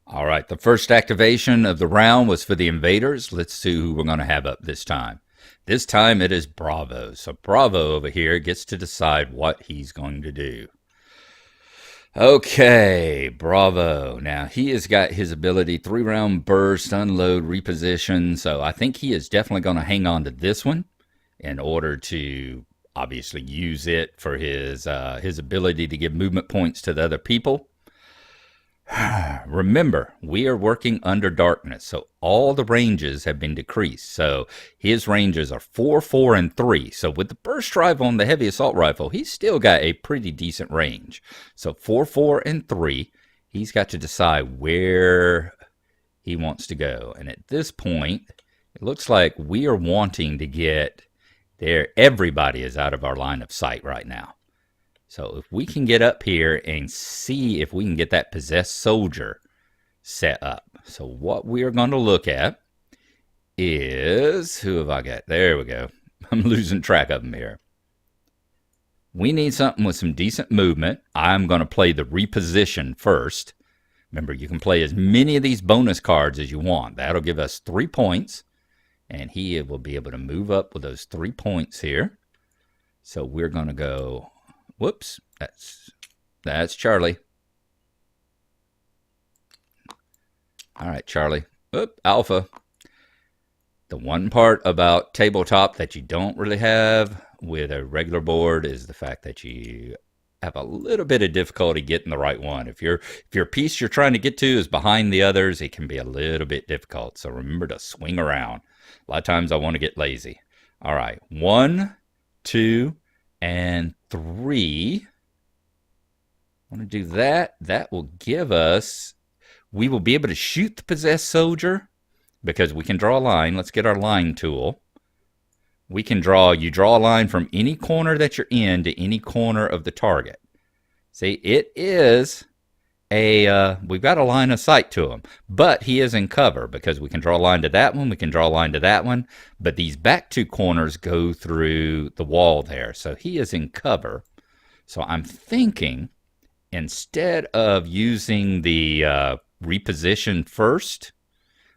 All right, the first activation of the round was for the invaders. Let's see who we're going to have up this time. This time it is Bravo. So Bravo over here gets to decide what he's going to do. Okay, Bravo. Now he has got his ability 3-round burst, unload, reposition. So I think he is definitely going to hang on to this one in order to obviously use it for his ability to give movement points to the other people. Remember, we are working under darkness, so all the ranges have been decreased. So his ranges are 4, 4, and 3. So with the burst rifle and the heavy assault rifle, he's still got a pretty decent range. So 4, 4, and 3, he's got to decide where he wants to go. And at this point, it looks like we are wanting to get there. Everybody is out of our line of sight right now. So if we can get up here and see if we can get that possessed soldier set up. So what we are going to look at is, who have I got? There we go. I'm losing track of them here. We need something with some decent movement. I'm going to play the reposition first. Remember, you can play as many of these bonus cards as you want. That'll give us 3 points. And he will be able to move up with those 3 points here. So we're going to go... Whoops, that's Charlie. All right, Charlie. Oop, Alpha. The one part about tabletop that you don't really have with a regular board is the fact that you have a little bit of difficulty getting the right one. If your piece you're trying to get to is behind the others, it can be a little bit difficult. So remember to swing around. A lot of times I want to get lazy. All right, 1, 2, and 3. I want to do that. That will give us, we will be able to shoot the possessed soldier because we can draw a line. Let's get our line tool. We can draw, you draw a line from any corner that you're in to any corner of the target. See, it is we've got a line of sight to him, but he is in cover because we can draw a line to that one, we can draw a line to that one, but these back 2 corners go through the wall there, so he is in cover. So I'm thinking instead of using the reposition first,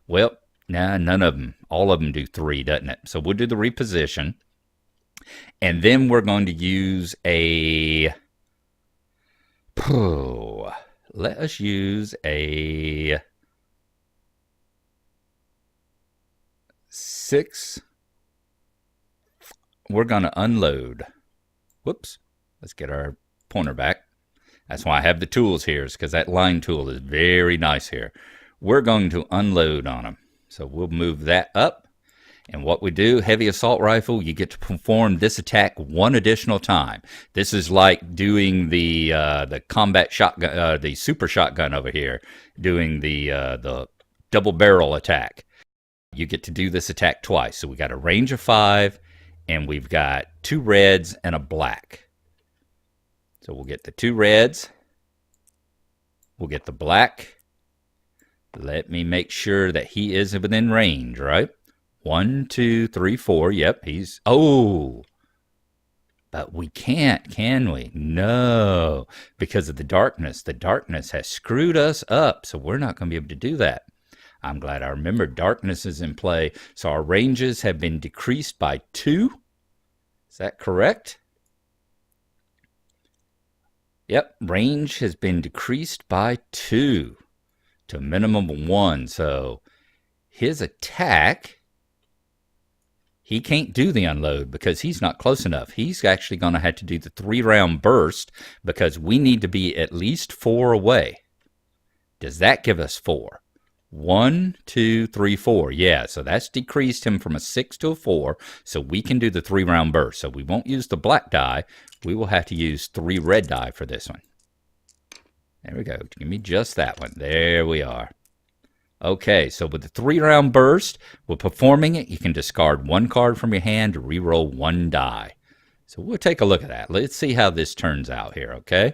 well, nah, none of them, all of them do 3, doesn't it? So we'll do the reposition, and then we're going to use a... Let us use a 6. We're going to unload. Whoops. Let's get our pointer back. That's why I have the tools here, is because that line tool is very nice here. We're going to unload on them. So we'll move that up. And what we do, heavy assault rifle, you get to perform this attack 1 additional time. This is like doing the combat shotgun, the super shotgun over here, doing the double barrel attack. You get to do this attack twice. So we got a range of 5, and we've got 2 reds and a black. So we'll get the 2 reds. We'll get the black. Let me make sure that he is within range, right? 1, 2, 3, 4. Yep, he's... Oh! But we can't, can we? No, because of the darkness. The darkness has screwed us up, so we're not going to be able to do that. I'm glad I remembered darkness is in play. So our ranges have been decreased by 2. Is that correct? Yep, range has been decreased by 2 to a minimum of 1. So his attack... He can't do the unload because he's not close enough. He's actually going to have to do the 3-round burst because we need to be at least 4 away. Does that give us 4? 1, 2, 3, 4. Yeah, so that's decreased him from a 6 to a 4, so we can do the 3-round burst. So we won't use the black die. We will have to use 3 red die for this one. There we go. Give me just that one. There we are. Okay, so with the 3-round burst, with performing it, you can discard 1 card from your hand to re-roll 1 die. So we'll take a look at that. Let's see how this turns out here, okay?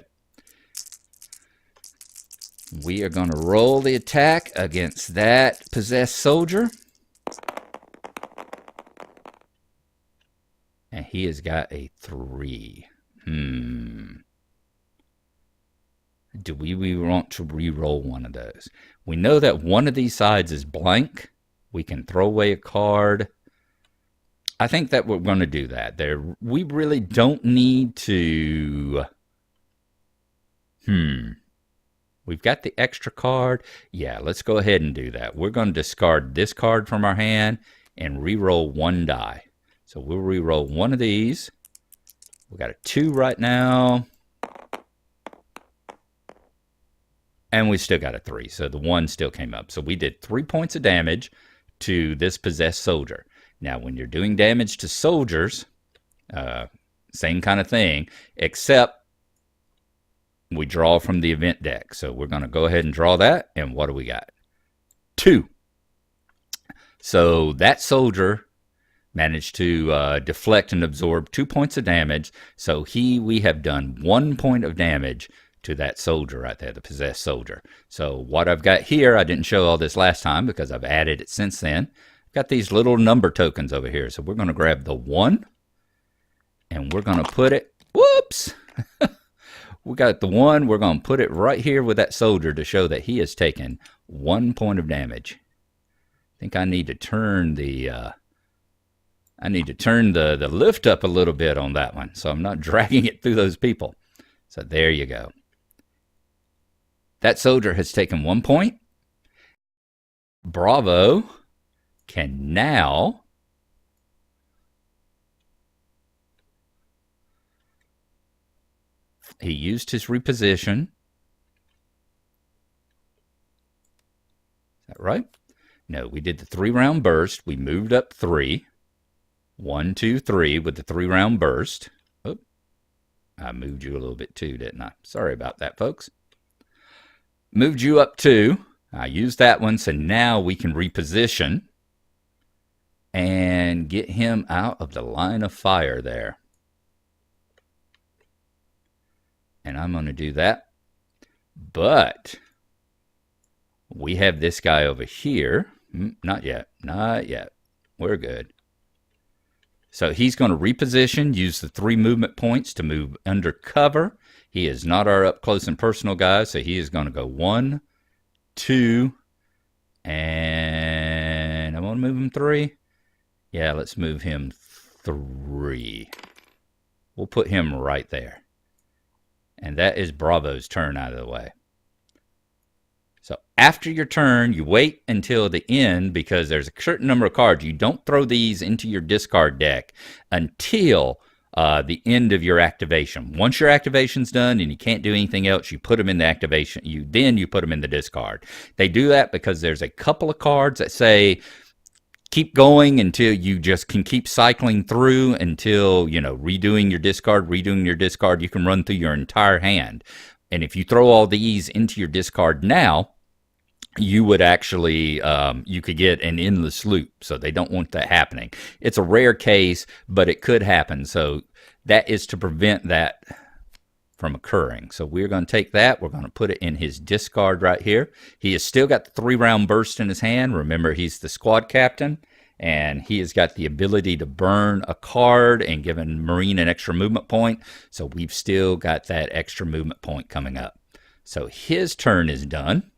We are going to roll the attack against that possessed soldier. And he has got a 3. Do we want to re-roll one of those? We know that one of these sides is blank. We can throw away a card. I think that we're going to do that. We really don't need to. We've got the extra card. Yeah, let's go ahead and do that. We're going to discard this card from our hand and re-roll one die. So we'll re-roll one of these. We got a 2 right now. And we still got a 3, so the 1 still came up. So we did 3 points of damage to this possessed soldier. Now, when you're doing damage to soldiers, same kind of thing, except we draw from the event deck. So we're going to go ahead and draw that, and what do we got? 2. So that soldier managed to deflect and absorb 2 points of damage. So we have done 1 point of damage to that soldier right there, the possessed soldier. So what I've got here, I didn't show all this last time because I've added it since then. I've got these little number tokens over here. So we're going to grab the 1 and we're going to put it, whoops, we got the 1, we're going to put it right here with that soldier to show that he has taken 1 point of damage. I think I need to turn the the lift up a little bit on that one, so I'm not dragging it through those people. So there you go. That soldier has taken 1 point. Bravo can now he used his reposition. Is that right? No, we did the 3-round burst. We moved up 3. 1, 2, 3 with the 3-round burst. Oh, I moved you a little bit too, didn't I? Sorry about that, folks. Moved you up 2. I used that one, so now we can reposition and get him out of the line of fire there. And I'm going to do that. But we have this guy over here. Not yet. Not yet. We're good. So he's going to reposition, use the 3 movement points to move under cover. He is not our up close and personal guy, so he is going to go 1, 2, and I want to move him 3. Yeah, let's move him 3. We'll put him right there. And that is Bravo's turn out of the way. So after your turn, you wait until the end because there's a certain number of cards. You don't throw these into your discard deck until the end of your activation. Once your activation's done and you can't do anything else, you put them in the activation. Then you put them in the discard. They do that because there's a couple of cards that say keep going until you just can keep cycling through until, you know, redoing your discard. You can run through your entire hand. And if you throw all these into your discard now, you would actually, you could get an endless loop. So they don't want that happening. It's a rare case, but it could happen. So that is to prevent that from occurring. So we're going to take that. We're going to put it in his discard right here. He has still got the 3-round burst in his hand. Remember, he's the squad captain, and he has got the ability to burn a card and give a Marine an extra movement point. So we've still got that extra movement point coming up. So his turn is done.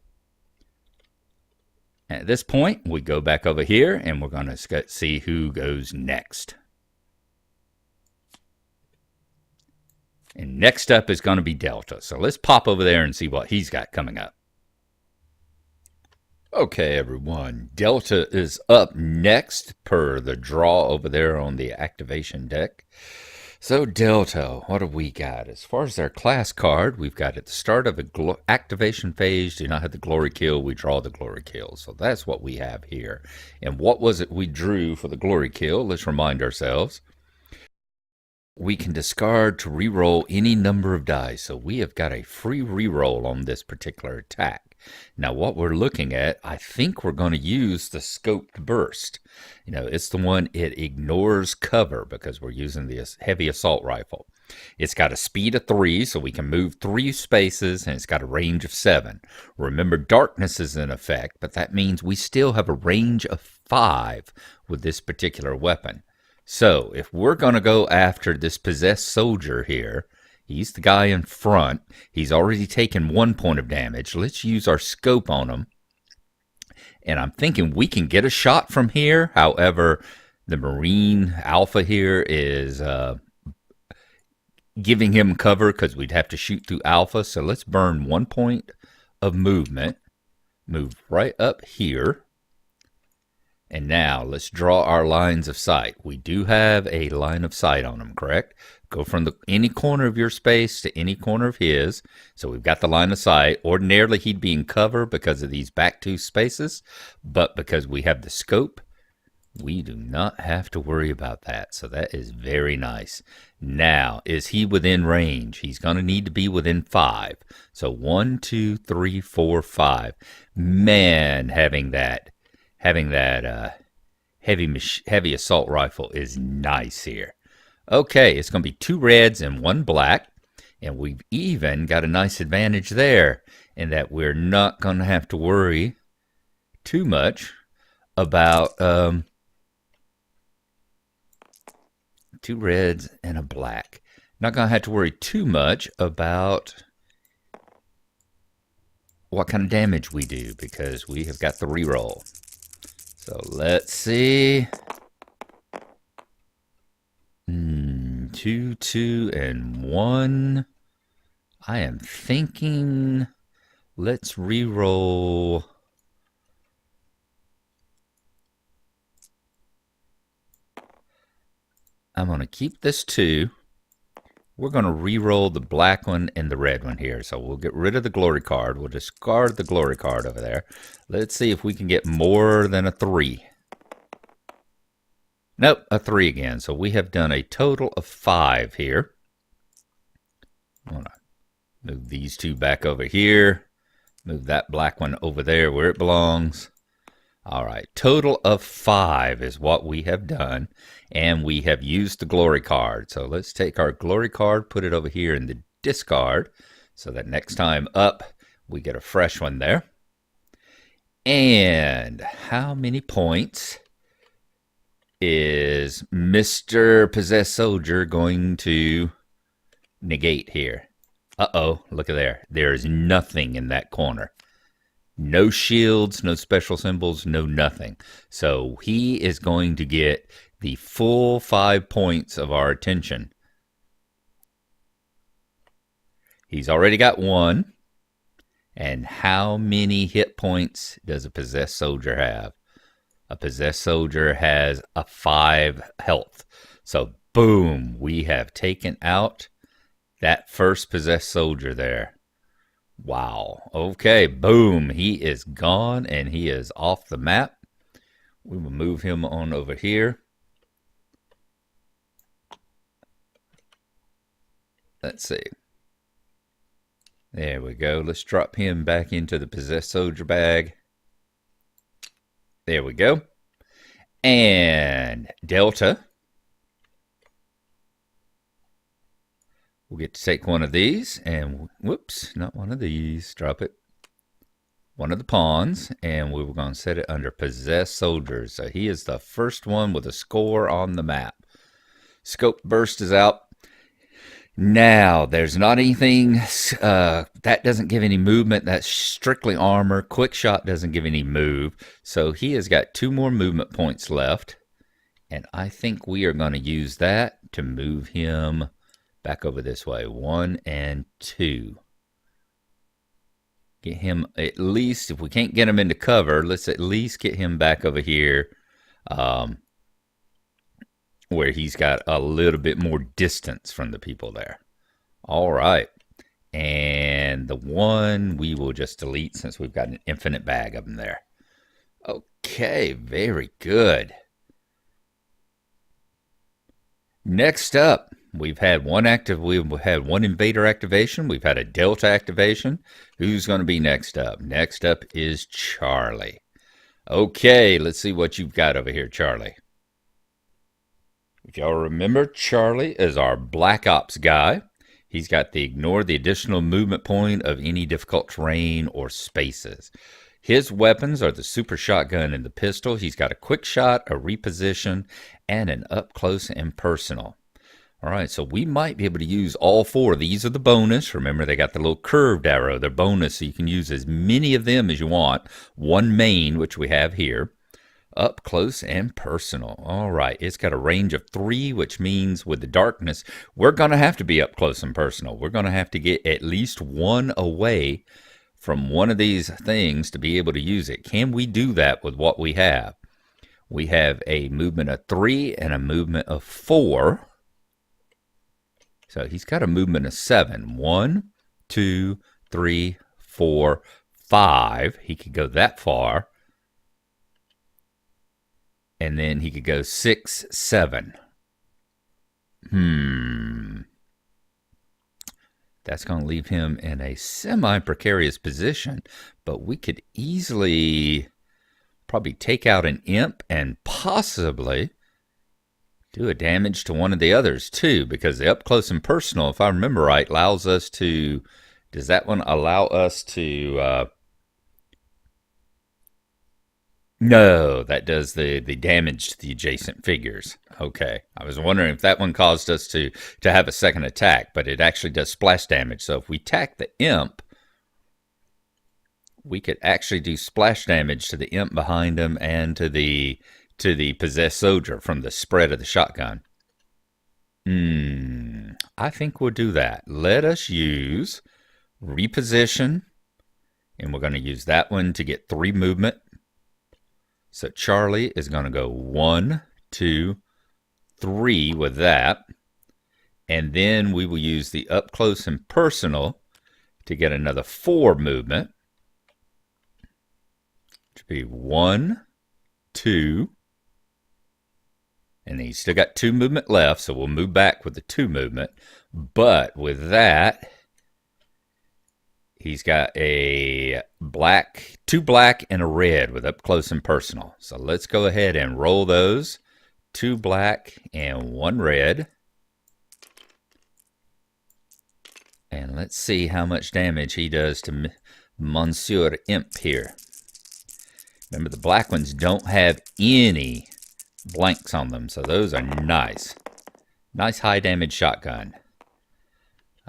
At this point, we go back over here, and we're going to see who goes next. And next up is going to be Delta. So let's pop over there and see what he's got coming up. Okay, everyone. Delta is up next per the draw over there on the activation deck. So Delta, what have we got? As far as their class card, we've got at the start of the activation phase, do not have the glory kill, we draw the glory kill. So that's what we have here. And what was it we drew for the glory kill? Let's remind ourselves. We can discard to re-roll any number of dice. So we have got a free re-roll on this particular attack. Now what we're looking at, I think we're going to use the scoped burst. You know, it's the one, it ignores cover because we're using the heavy assault rifle. It's got a speed of 3, so we can move 3 spaces, and it's got a range of 7. Remember, darkness is in effect, but that means we still have a range of 5 with this particular weapon. So if we're going to go after this possessed soldier here, He's the guy in front. He's already taken 1 point of damage. Let's use our scope on him. And I'm thinking we can get a shot from here. However, the Marine Alpha here is giving him cover because we'd have to shoot through Alpha. So let's burn 1 point of movement. Move right up here. And now let's draw our lines of sight. We do have a line of sight on him, correct? Go from any corner of your space to any corner of his. So we've got the line of sight. Ordinarily, he'd be in cover because of these back two spaces. But because we have the scope, we do not have to worry about that. So that is very nice. Now, is he within range? He's going to need to be within 5. So 1, 2, 3, 4, 5. Man, having that heavy assault rifle is nice here. Okay, it's going to be 2 reds and 1 black. And we've even got a nice advantage there in that we're not going to have to worry too much about 2 reds and a black. Not going to have to worry too much about what kind of damage we do because we have got the reroll. So let's see. 2, 2, and 1. I am thinking let's reroll. I'm going to keep this 2. We're going to re-roll the black one and the red one here. So we'll get rid of the glory card. We'll discard the glory card over there. Let's see if we can get more than a 3. Nope, a 3 again. So we have done a total of 5 here. I'm going to move these 2 back over here. Move that black one over there where it belongs. All right, total of 5 is what we have done, and we have used the glory card. So let's take our glory card, put it over here in the discard, so that next time up, we get a fresh one there. And how many points is Mr. Possessed Soldier going to negate here? Uh-oh, look at there. There is nothing in that corner. No shields, no special symbols, no nothing. So he is going to get the full 5 points of our attention. He's already got 1. And how many hit points does a possessed soldier have? A possessed soldier has a 5 health. So boom, we have taken out that first possessed soldier there. Wow. Okay, boom. He is gone and he is off the map. We will move him on over here. Let's see. There we go. Let's drop him back into the possessed soldier bag. There we go. And Delta. We'll get to take one of these and, whoops, not one of these. Drop it. One of the pawns, and we were going to set it under Possessed Soldiers. So he is the first one with a score on the map. Scope burst is out. Now, there's not anything, that doesn't give any movement. That's strictly armor. Quick shot doesn't give any move. So he has got 2 more movement points left. And I think we are going to use that to move him back over this way. 1 and 2. Get him at least, if we can't get him into cover, let's at least get him back over here where he's got a little bit more distance from the people there. All right. And the 1 we will just delete since we've got an infinite bag of them there. Okay, very good. Next up, we've had one invader activation. We've had a Delta activation. Who's going to be next up? Next up is Charlie. Okay, let's see what you've got over here, Charlie. If y'all remember, Charlie is our Black Ops guy. He's got the ignore the additional movement point of any difficult terrain or spaces. His weapons are the super shotgun and the pistol. He's got a quick shot, a reposition, and an up close and personal. All right, so we might be able to use all four. These are the bonus. Remember, they got the little curved arrow. They're bonus, so you can use as many of them as you want. One main, which we have here. Up close and personal. All right, it's got a range of 3, which means with the darkness, we're going to have to be up close and personal. We're going to have to get at least one away from one of these things to be able to use it. Can we do that with what we have? We have a movement of 3 and a movement of 4. So he's got a movement of 7. 1, 2, 3, 4, 5. He could go that far. And then he could go 6, 7. That's going to leave him in a semi-precarious position. But we could easily probably take out an imp and possibly do a damage to one of the others too. Because the up close and personal, if I remember right, allows us to... Does that one allow us to... No, that does the damage to the adjacent figures. Okay, I was wondering if that one caused us to have a second attack, but it actually does splash damage. So if we attack the imp, we could actually do splash damage to the imp behind him and to the possessed soldier from the spread of the shotgun. I think we'll do that. Let us use reposition, and we're going to use that one to get 3 movement. So Charlie is going to go 1, 2, 3 with that. And then we will use the up close and personal to get another 4 movement. Which would be 1, 2. And he's still got 2 movement left, so we'll move back with the 2 movement. But with that, he's got a black, 2 black and a red with up close and personal. So let's go ahead and roll those. 2 black and 1 red. And let's see how much damage he does to Monsieur Imp here. Remember, the black ones don't have any blanks on them, so those are nice. Nice high damage shotgun.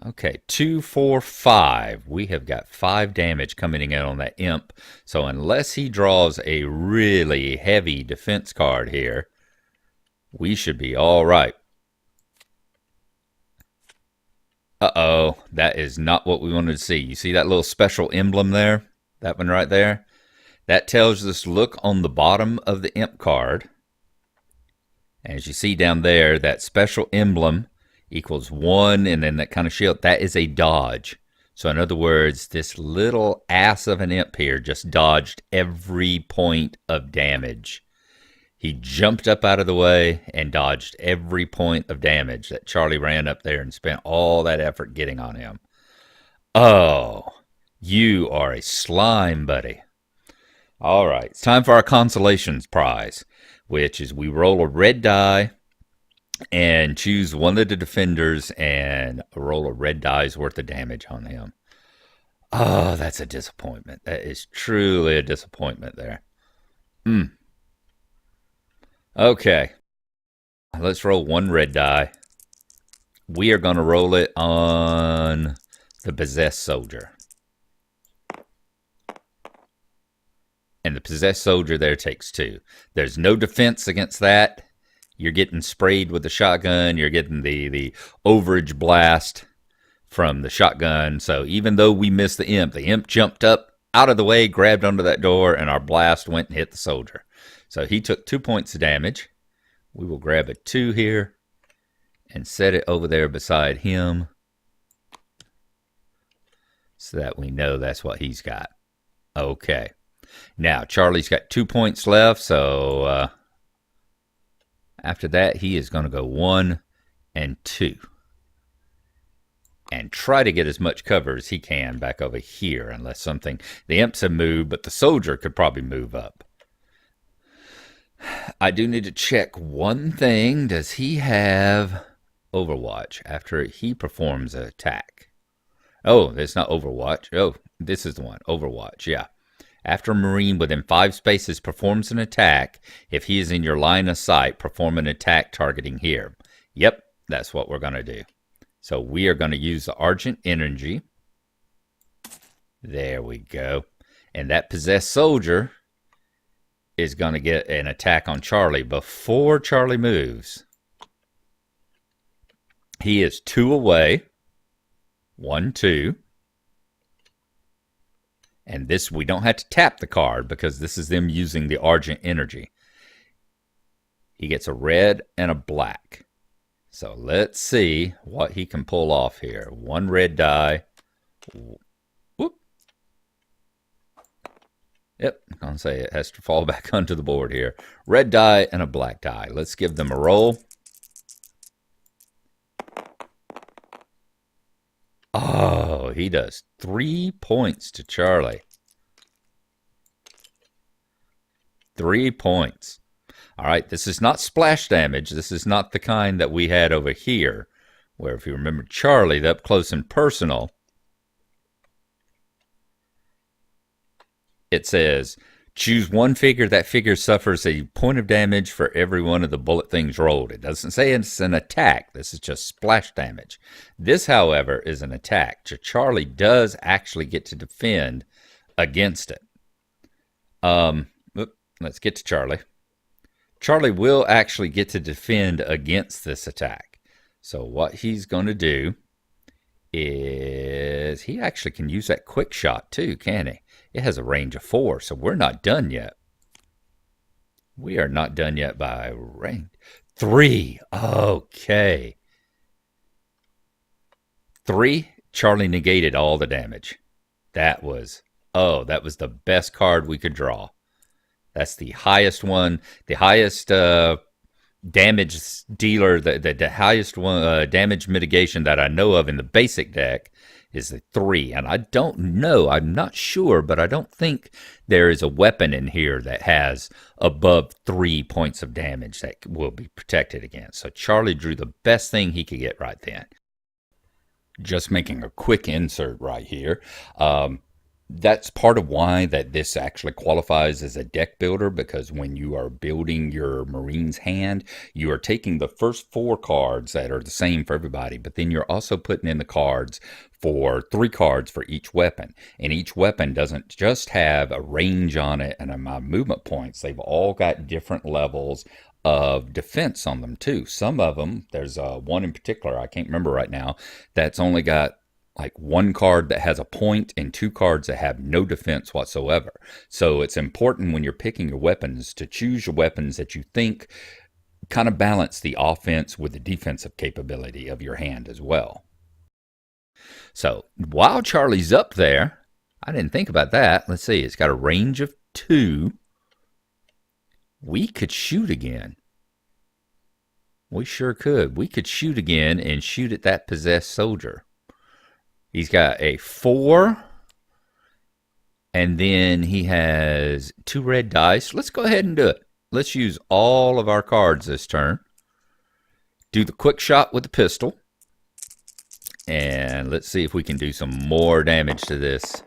Okay, 2, 4, 5. We have got 5 damage coming in on that imp. So unless he draws a really heavy defense card here, we should be all right. Uh-oh, that is not what we wanted to see. You see that little special emblem there? That one right there? That tells us to look on the bottom of the imp card. As you see down there, that special emblem equals 1, and then that kind of shield, that is a dodge. So in other words, this little ass of an imp here just dodged every point of damage. He jumped up out of the way and dodged every point of damage that Charlie ran up there and spent all that effort getting on him. Oh, you are a slime, buddy. All right, it's time for our consolations prize, which is we roll a red die and choose one of the defenders and roll a red die's worth of damage on him. Oh, that's a disappointment. That is truly a disappointment there. Okay. Let's roll 1 red die. We are going to roll it on the possessed soldier. And the possessed soldier there takes 2. There's no defense against that. You're getting sprayed with the shotgun. You're getting the overage blast from the shotgun. So even though we missed the imp jumped up out of the way, grabbed onto that door, and our blast went and hit the soldier. So he took 2 points of damage. We will grab a 2 here and set it over there beside him so that we know that's what he's got. Okay. Now, Charlie's got 2 points left, so after that, he is going to go 1 and 2. And try to get as much cover as he can back over here, unless something... The imps have moved, but the soldier could probably move up. I do need to check one thing. Does he have Overwatch after he performs an attack? Oh, it's not Overwatch. Oh, this is the one. Overwatch, yeah. After a Marine within 5 spaces performs an attack, if he is in your line of sight, perform an attack targeting here. Yep, That's what we're going to do. So we are going to use the Argent Energy. There we go. And that possessed soldier is going to get an attack on Charlie before Charlie moves. He is 2 away. 1, 2. And this, we don't have to tap the card because this is them using the Argent Energy. He gets a red and a black. So let's see what he can pull off here. 1 red die. Whoop. Yep, I'm going to say it has to fall back onto the board here. Red die and a black die. Let's give them a roll. Oh, he does 3 points to Charlie. 3 points. All right, this is not splash damage. This is not the kind that we had over here, where if you remember Charlie, the up close and personal, it says, choose one figure. That figure suffers a point of damage for every one of the bullet things rolled. It doesn't say it's an attack. This is just splash damage. This, however, is an attack. So Charlie does actually get to defend against it. Let's get to Charlie. Charlie will actually get to defend against this attack. So what he's going to do is he actually can use that quick shot too, can he? It has a range of 4, so we're not done yet. We are not done yet by range. 3. Okay. 3. Charlie negated all the damage. That was the best card we could draw. That's the highest one, the highest damage dealer, the highest one damage mitigation that I know of in the basic deck is the 3. And I don't know, I'm not sure, but I don't think there is a weapon in here that has above 3 points of damage that will be protected against. So Charlie drew the best thing he could get right then. Just making a quick insert right here. That's part of why that this actually qualifies as a deck builder, because when you are building your Marine's hand, you are taking the first 4 cards that are the same for everybody, but then you're also putting in the cards for 3 cards for each weapon. And each weapon doesn't just have a range on it and my movement points. They've all got different levels of defense on them too. Some of them, there's one in particular, I can't remember right now, that's only got like 1 card that has a point and 2 cards that have no defense whatsoever. So it's important when you're picking your weapons to choose your weapons that you think kind of balance the offense with the defensive capability of your hand as well. So while Charlie's up there, I didn't think about that. Let's see, it's got a range of 2. We could shoot again. We sure could. We could shoot again and shoot at that possessed soldier. He's got a 4, and then he has 2 red dice. Let's go ahead and do it. Let's use all of our cards this turn. Do the quick shot with the pistol, and let's see if we can do some more damage to this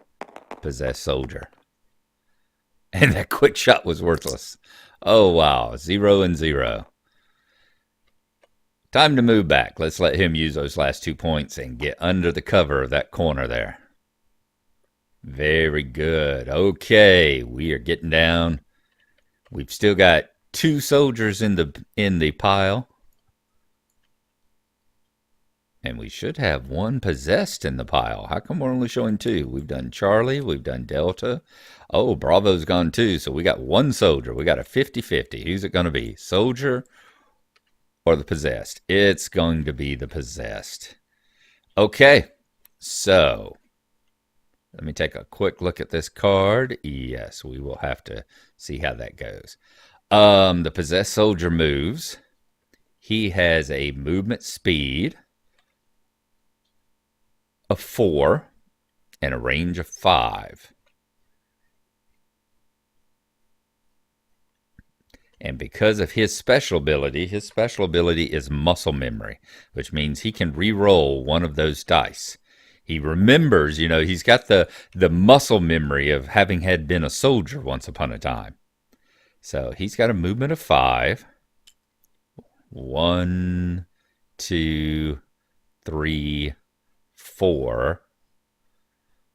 possessed soldier. And that quick shot was worthless. Oh, wow. 0 and 0. Time to move back. Let's let him use those last 2 points and get under the cover of that corner there. Very good. Okay, we are getting down. We've still got 2 soldiers in the pile. And we should have 1 possessed in the pile. How come we're only showing 2? We've done Charlie, we've done Delta. Oh, Bravo's gone too, so we got 1 soldier. We got a 50-50. Who's it going to be? Soldier or the possessed? It's going to be the possessed. Okay, so let me take a quick look at this card. Yes, we will have to see how that goes. The possessed soldier moves. He has a movement speed of 4 and a range of 5. And because of his special ability is muscle memory, which means he can re-roll one of those dice. He remembers, he's got the muscle memory of having been a soldier once upon a time. So he's got a movement of 5. 1, 2, 3, 4.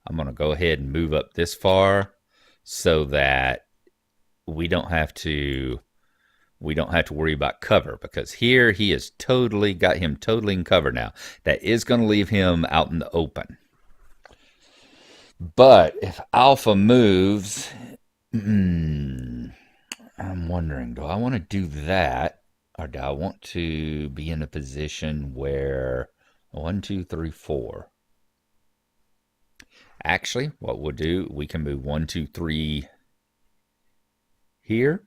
I'm going to go ahead and move up this far so that we don't have to worry about cover, because here he is totally got him totally in cover now. That is going to leave him out in the open. But if Alpha moves, I'm wondering, do I want to do that, or do I want to be in a position where 1, 2, 3, 4? Actually, what we'll do, we can move 1, 2, 3 here.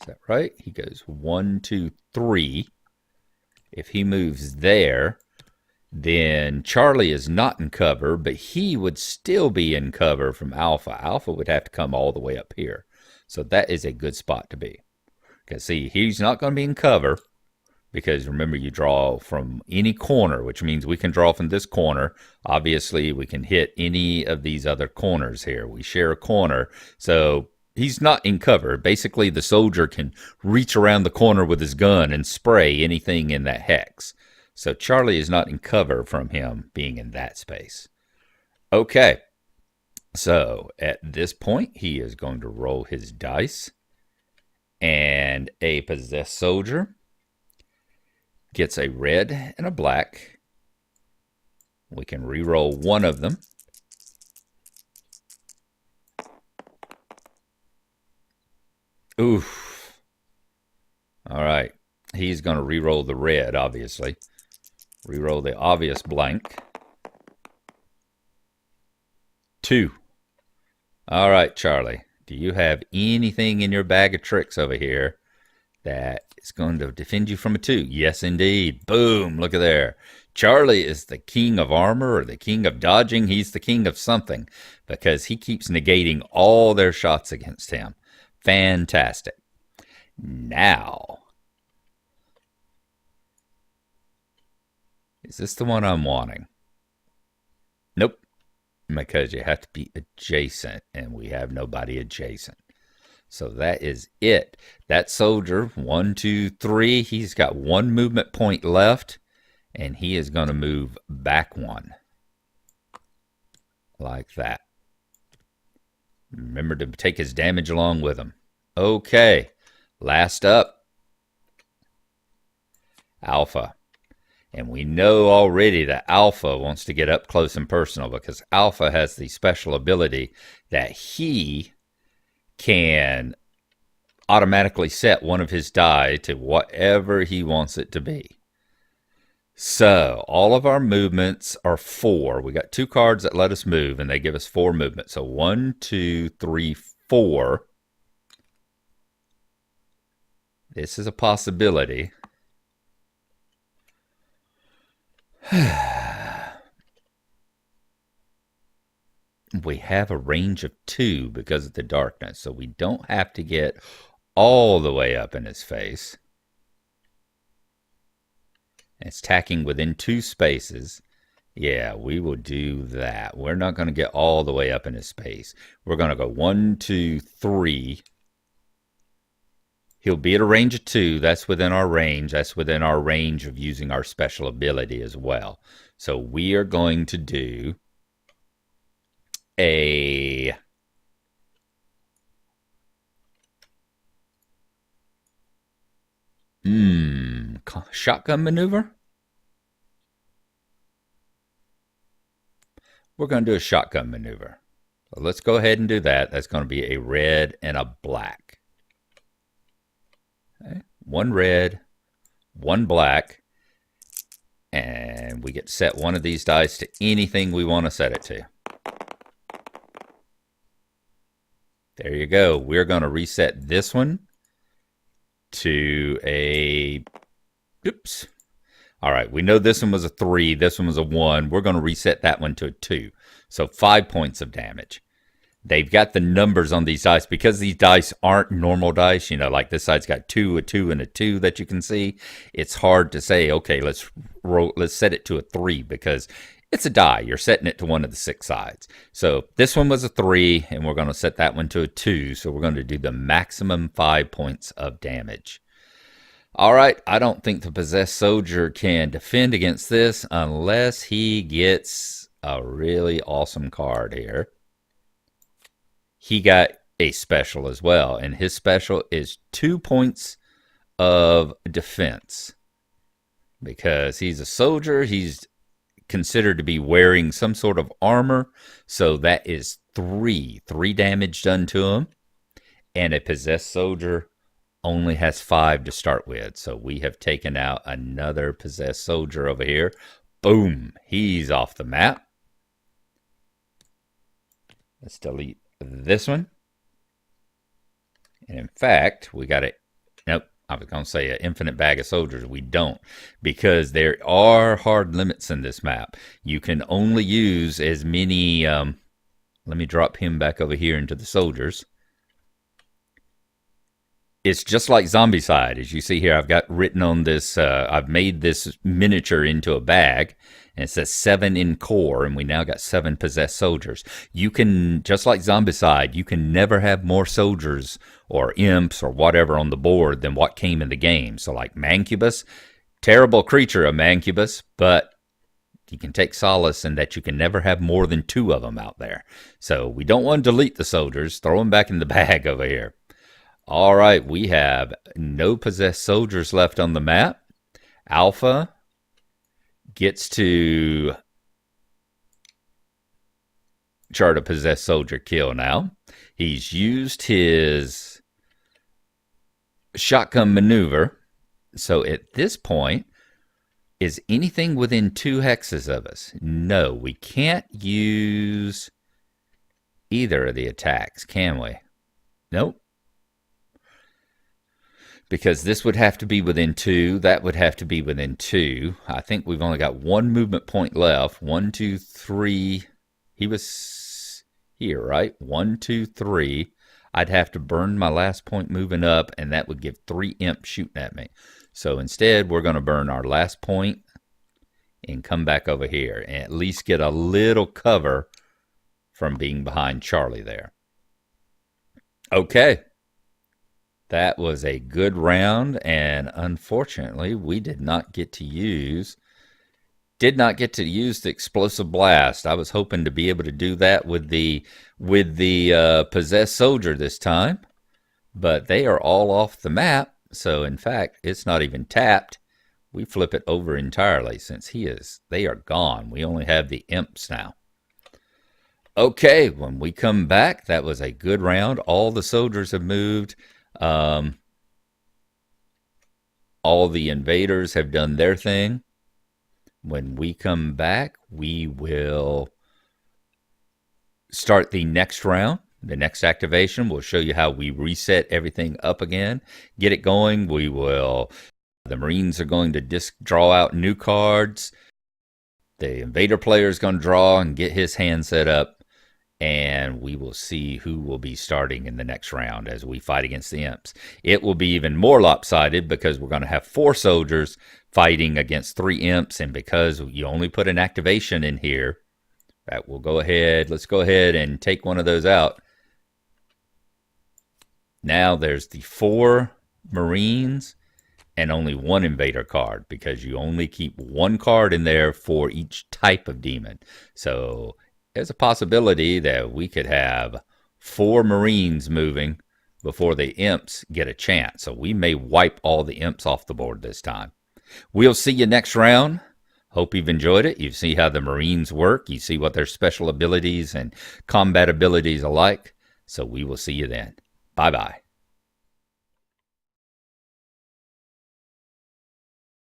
Is that right? He goes 1, 2, 3. If he moves there, then Charlie is not in cover, but he would still be in cover from Alpha. Alpha would have to come all the way up here. So that is a good spot to be. Because see, he's not going to be in cover, because remember, you draw from any corner, which means we can draw from this corner. Obviously, we can hit any of these other corners here. We share a corner, so he's not in cover. Basically, the soldier can reach around the corner with his gun and spray anything in that hex. So Charlie is not in cover from him being in that space. Okay, so at this point, he is going to roll his dice, and a possessed soldier gets a red and a black. We can re-roll one of them. Oof. All right. He's going to re-roll the red, obviously. Re-roll the obvious blank. 2. All right, Charlie. Do you have anything in your bag of tricks over here that is going to defend you from a 2? Yes, indeed. Boom. Look at there. Charlie is the king of armor, or the king of dodging. He's the king of something, because he keeps negating all their shots against him. Fantastic. Now, is this the one I'm wanting? Nope. Because you have to be adjacent, and we have nobody adjacent. So that is it. That soldier, 1, 2, 3, he's got 1 movement point left, and he is going to move back 1. Like that. Remember to take his damage along with him. Okay, last up, Alpha. And we know already that Alpha wants to get up close and personal, because Alpha has the special ability that he can automatically set one of his die to whatever he wants it to be. So all of our movements are 4. We got 2 cards that let us move, and they give us 4 movements. So 1, 2, 3, 4. This is a possibility. We have a range of 2 because of the darkness, so we don't have to get all the way up in his face. It's tacking within 2 spaces. Yeah, we will do that. We're not going to get all the way up in his space. We're going to go 1, 2, 3. He'll be at a range of 2. That's within our range. That's within our range of using our special ability as well. So we are going to do a shotgun maneuver. We're going to do a shotgun maneuver. So let's go ahead and do that. That's going to be a red and a black. Okay. 1 red, 1 black, and we get to set one of these dice to anything we want to set it to. There you go. We're going to reset this one to a, oops. All right, we know this one was a 3, this one was a 1. We're going to reset that one to a 2. So 5 points of damage. They've got the numbers on these dice, because these dice aren't normal dice. You know, like this side's got 2, a 2, and a 2 that you can see. It's hard to say, okay, let's set it to a 3, because it's a die. You're setting it to one of the 6 sides. So this one was a 3, and we're going to set that one to a 2. So we're going to do the maximum 5 points of damage. All right, I don't think the possessed soldier can defend against this unless he gets a really awesome card here. He got a special as well, and his special is 2 points of defense. Because he's a soldier, he's considered to be wearing some sort of armor, so that is three damage done to him. And a possessed soldier only has 5 to start with, so we have taken out another possessed soldier over here. Boom, he's off the map. Let's delete this one. And in fact, we got it. Nope, I was going to say an infinite bag of soldiers. We don't, because there are hard limits in this map. You can only use as many. Let me drop him back over here into the soldiers. It's just like Zombicide. As you see here, I've got written on this, I've made this miniature into a bag, and it says 7 in core, and we now got 7 possessed soldiers. You can, just like Zombicide, you can never have more soldiers or imps or whatever on the board than what came in the game. So like Mancubus, terrible creature of Mancubus, but you can take solace in that you can never have more than 2 of them out there. So we don't want to delete the soldiers. Throw them back in the bag over here. All right, we have no possessed soldiers left on the map. Alpha gets to chart a possessed soldier kill now. He's used his shotgun maneuver. So at this point, is anything within 2 hexes of us? No, we can't use either of the attacks, can we? Nope. Because this would have to be within 2. That would have to be within 2. I think we've only got 1 movement point left. 1, 2, 3. He was here, right? 1, 2, 3. I'd have to burn my last point moving up, and that would give 3 imps shooting at me. So instead, we're going to burn our last point and come back over here and at least get a little cover from being behind Charlie there. Okay. That was a good round, and unfortunately, we did not get to use the explosive blast. I was hoping to be able to do that with the possessed soldier this time, but they are all off the map. So in fact, it's not even tapped. We flip it over entirely since they are gone. We only have the imps now. Okay, when we come back, that was a good round. All the soldiers have moved. All the invaders have done their thing. When we come back, we will start the next round. The next activation will show you how we reset everything up again, get it going. The Marines are going to draw out new cards. The invader player is going to draw and get his hand set up. And we will see who will be starting in the next round as we fight against the imps. It will be even more lopsided because we're going to have 4 soldiers fighting against 3 imps, and because you only put an activation in here, that will go ahead. Let's go ahead and take one of those out. Now there's the 4 Marines and only 1 invader card, because you only keep 1 card in there for each type of demon. So there's a possibility that we could have 4 Marines moving before the imps get a chance. So we may wipe all the imps off the board this time. We'll see you next round. Hope you've enjoyed it. You see how the Marines work. You see what their special abilities and combat abilities are like. So we will see you then. Bye-bye.